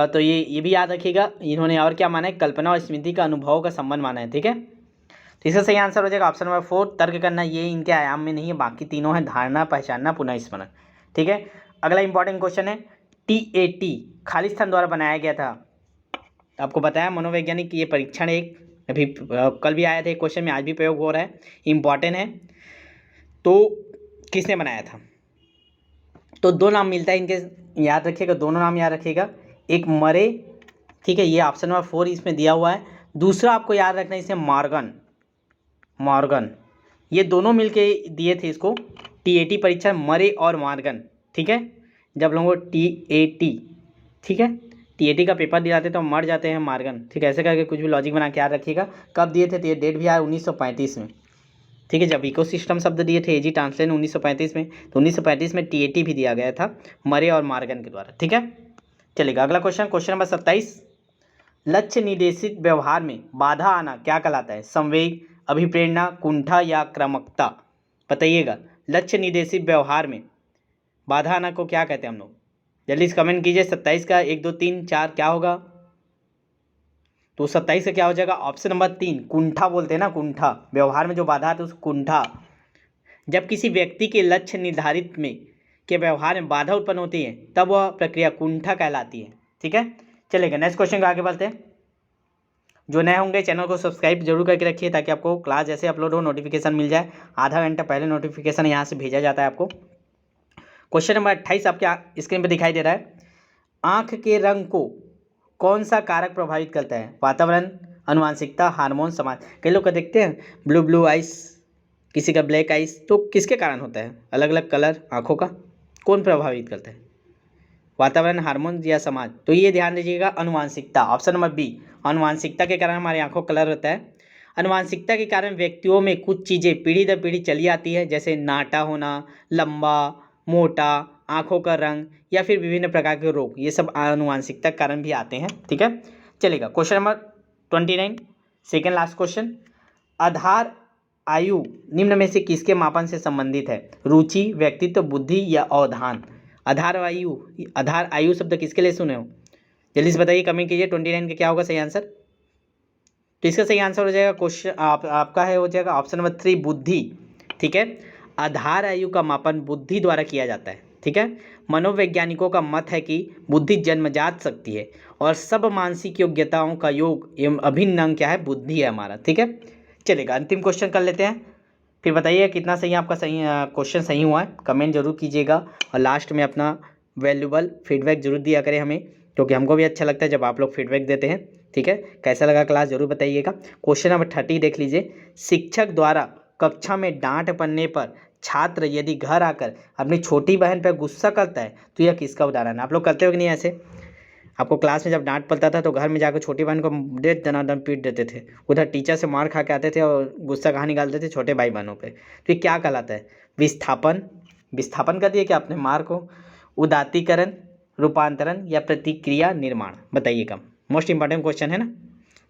तो ये भी याद रखिएगा, इन्होंने और क्या माना है? कल्पना और स्मृति का अनुभवों का संबंध माना है। ठीक है, तो इसका सही आंसर हो जाएगा ऑप्शन नंबर 4, तर्क करना। ये इनके आयाम में नहीं है, बाकी तीनों हैं, धारणा, पहचानना, पुनः स्मरण। ठीक है, अगला इंपॉर्टेंट क्वेश्चन है, TAT खालिस्तान द्वारा बनाया गया था। आपको बताया मनोवैज्ञानिक ये परीक्षण एक अभी कल भी आया था क्वेश्चन में, आज भी प्रयोग हो रहा है, इम्पॉर्टेंट है। तो किसने बनाया था? तो दो नाम मिलता है इनके, याद रखिएगा, दोनों नाम याद रखिएगा। एक मरे, ठीक है, ये ऑप्शन नंबर 4 इसमें दिया हुआ है। दूसरा आपको याद रखना है इसे मॉर्गन। ये दोनों मिलके दिए थे इसको, TAT परीक्षण, मरे और मॉर्गन। ठीक है, जब लोगों को TAT, ठीक है, TAT का पेपर दिलाते तो मर जाते हैं मॉर्गन। ठीक है, ऐसे करके कुछ भी लॉजिक बना के याद रखिएगा। कब दिए थे? तो ये डेट भी आया 1935 में। ठीक है, जब इकोसिस्टम शब्द दिए थे AG ट्रांसलेट 1935 में, तो 1935 में TAT भी दिया गया था मरे और मॉर्गन के द्वारा। ठीक है, चलिएगा अगला क्वेश्चन, क्वेश्चन नंबर 27, लक्ष्य निर्देशित व्यवहार में बाधा आना क्या कहलाता है? संवेग, अभिप्रेरणा, कुंठा या क्रमकता? बताइएगा, लक्ष्य निर्देशित व्यवहार में बाधा आना को क्या कहते हैं हम लोग? जल्दी से कमेंट कीजिए। 27 का 1 2 3 4 क्या होगा? तो 27 का क्या हो जाएगा? ऑप्शन नंबर 3, कुंठा बोलते हैं ना, कुंठा। व्यवहार में जो बाधा आती है उसको कुंठा। जब किसी व्यक्ति के लक्ष्य निर्धारित में के व्यवहार में बाधा उत्पन्न होती है तब वह प्रक्रिया कुंठा कहलाती है। ठीक है, चलेगा नेक्स्ट क्वेश्चन को आगे बढ़ते हैं। जो नए होंगे चैनल को सब्सक्राइब जरूर करके रखिए ताकि आपको क्लास जैसे अपलोड हो नोटिफिकेशन मिल जाए। आधा घंटा पहले नोटिफिकेशन यहाँ से भेजा जाता है आपको। क्वेश्चन नंबर 28 आपके स्क्रीन पर दिखाई दे रहा है। आँख के रंग को कौन सा कारक प्रभावित करता है? वातावरण, आनुवंशिकता, हार्मोन, समाज। कई लोग का देखते हैं ब्लू आइस, किसी का ब्लैक आइस, तो किसके कारण होता है? अलग अलग कलर आँखों का, कौन प्रभावित करता है? वातावरण, हार्मोन या समाज? तो ये ध्यान दीजिएगा, आनुवंशिकता, ऑप्शन नंबर बी। आनुवंशिकता के कारण हमारी आँखों का कलर होता है। आनुवंशिकता के कारण व्यक्तियों में कुछ चीज़ें पीढ़ी दर पीढ़ी चली आती है, जैसे नाटा होना, लंबा, मोटा, आँखों का रंग या फिर विभिन्न प्रकार के रोग, ये सब आनुवंशिकता के कारण भी आते हैं। ठीक है, चलेगा question number 29, second last question. आधार आयु निम्न में से किसके मापन से संबंधित है? रुचि, व्यक्तित्व, बुद्धि या अवधान? आधार आयु शब्द किसके लिए सुने हो? जल्दी से बताइए, कमेंट कीजिए। 29 का क्या होगा सही आंसर? तो इसका सही आंसर हो जाएगा क्वेश्चन आपका है, हो जाएगा ऑप्शन नंबर 3, बुद्धि। ठीक है, आधार आयु का मापन बुद्धि द्वारा किया जाता है। ठीक है, मनोवैज्ञानिकों का मत है कि बुद्धि जन्मजात शक्ति है और सब मानसिक योग्यताओं का योग एवं अभिन्न अंग क्या है? बुद्धि है हमारा। ठीक है, चलेगा अंतिम क्वेश्चन कर लेते हैं, फिर बताइए कितना सही आपका सही क्वेश्चन सही हुआ है, कमेंट जरूर कीजिएगा। और लास्ट में अपना वैल्यूबल फीडबैक जरूर दिया करें हमें, क्योंकि हमको भी अच्छा लगता है जब आप लोग फीडबैक देते हैं। ठीक है, कैसा लगा क्लास जरूर बताइएगा। क्वेश्चन नंबर 30 देख लीजिए। शिक्षक द्वारा कक्षा में डांट पड़ने पर छात्र यदि घर आकर अपनी छोटी बहन पर गुस्सा करता है तो यह किसका उदाहरण है? आप लोग करते हो कि नहीं ऐसे? आपको क्लास में जब डांट पड़ता था तो घर में जाकर छोटी बहन को डेढ़ दनादन पीट देते थे, उधर टीचर से मार खा के आते थे और गुस्सा कहाँ निकालते थे? छोटे भाई बहनों पे। तो ये क्या कहलाता है? विस्थापन कर दिए क्या आपने मार को? उदात्तीकरण, रूपांतरण या प्रतिक्रिया निर्माण? बताइएगा, मोस्ट इंपॉर्टेंट क्वेश्चन है ना।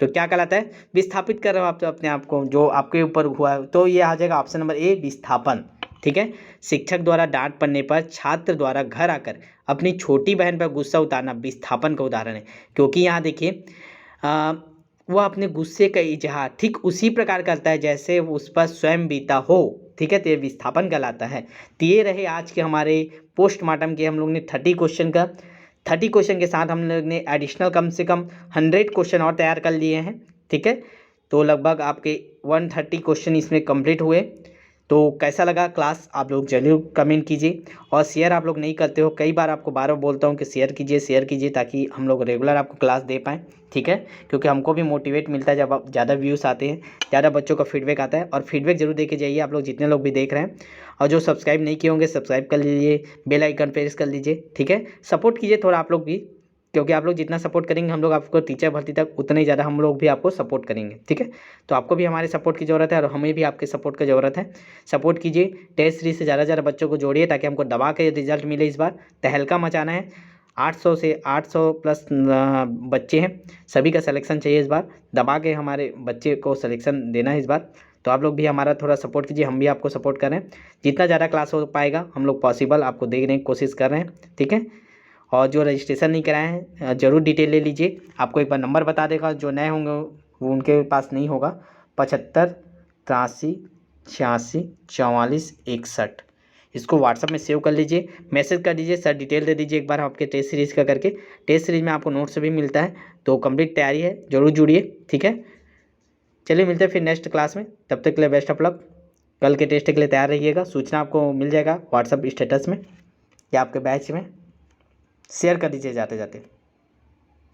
तो क्या कहलाता है? विस्थापित कर रहे हो आप तो अपने आप को, जो आपके ऊपर हुआ है, तो ये आ जाएगा ऑप्शन नंबर ए, विस्थापन। ठीक है, शिक्षक द्वारा डांट पड़ने पर छात्र द्वारा घर आकर अपनी छोटी बहन पर गुस्सा उतारना विस्थापन का उदाहरण है। क्योंकि यहाँ देखिए वह अपने गुस्से का इजहार ठीक उसी प्रकार करता है जैसे उस पर स्वयं बीता हो। ठीक है, तो ये विस्थापन कहलाता है। तो ये रहे आज के हमारे पोस्टमार्टम के हम लोग ने 30 क्वेश्चन का। 30 क्वेश्चन के साथ हम लोग ने एडिशनल कम से कम 100 क्वेश्चन और तैयार कर लिए हैं। ठीक है, तो लगभग आपके 130 क्वेश्चन इसमें कंप्लीट हुए। तो कैसा लगा क्लास आप लोग जरूर कमेंट कीजिए, और शेयर आप लोग नहीं करते हो। कई बार आपको बार बार बोलता हूँ कि शेयर कीजिए ताकि हम लोग रेगुलर आपको क्लास दे पाएँ। ठीक है, क्योंकि हमको भी मोटिवेट मिलता है जब आप ज़्यादा व्यूज़ आते हैं, ज़्यादा बच्चों का फीडबैक आता है। और फीडबैक जरूर दे के जाइए आप लोग जितने लोग भी देख रहे हैं, और जो सब्सक्राइब नहीं किए होंगे सब्सक्राइब कर लीजिए, बेल आइकन प्रेस कर लीजिए। ठीक है, सपोर्ट कीजिए थोड़ा आप लोग भी, क्योंकि आप लोग जितना सपोर्ट करेंगे हम लोग आपको टीचर भर्ती तक उतना ही ज़्यादा हम लोग भी आपको सपोर्ट करेंगे। ठीक है, तो आपको भी हमारे सपोर्ट की ज़रूरत है और हमें भी आपके सपोर्ट की ज़रूरत है। सपोर्ट कीजिए, टेस्ट सीरीज से ज़्यादा बच्चों को जोड़िए ताकि हमको दबा के रिजल्ट मिले। इस बार तहलका मचाना है। 800 से 800 प्लस बच्चे हैं, सभी का सिलेक्शन चाहिए इस बार। दबा के हमारे बच्चे को सिलेक्शन देना है इस बार। तो आप लोग भी हमारा थोड़ा सपोर्ट कीजिए, हम भी आपको सपोर्ट कर रहे हैं। जितना ज़्यादा क्लास हो पाएगा हम लोग पॉसिबल आपको देने की कोशिश कर रहे हैं। ठीक है, और जो रजिस्ट्रेशन नहीं कराए हैं ज़रूर डिटेल ले लीजिए। आपको एक बार नंबर बता देगा, जो नए होंगे वो उनके पास नहीं होगा। 75 83 86 44 61, इसको व्हाट्सअप में सेव कर लीजिए, मैसेज कर दीजिए, सर डिटेल दे दीजिए एक बार आपके टेस्ट सीरीज़ का करके। टेस्ट सीरीज़ में आपको नोट्स भी मिलता है, तो कंप्लीट तैयारी है, जरूर जुड़िए। ठीक है, चलिए मिलते हैं फिर नेक्स्ट क्लास में, तब तक के लिए बेस्ट ऑफ लक। कल के टेस्ट के लिए तैयार रहिएगा, सूचना आपको मिल जाएगा व्हाट्सअप स्टेटस में या आपके बैच में। शेयर कर दीजिए जाते जाते।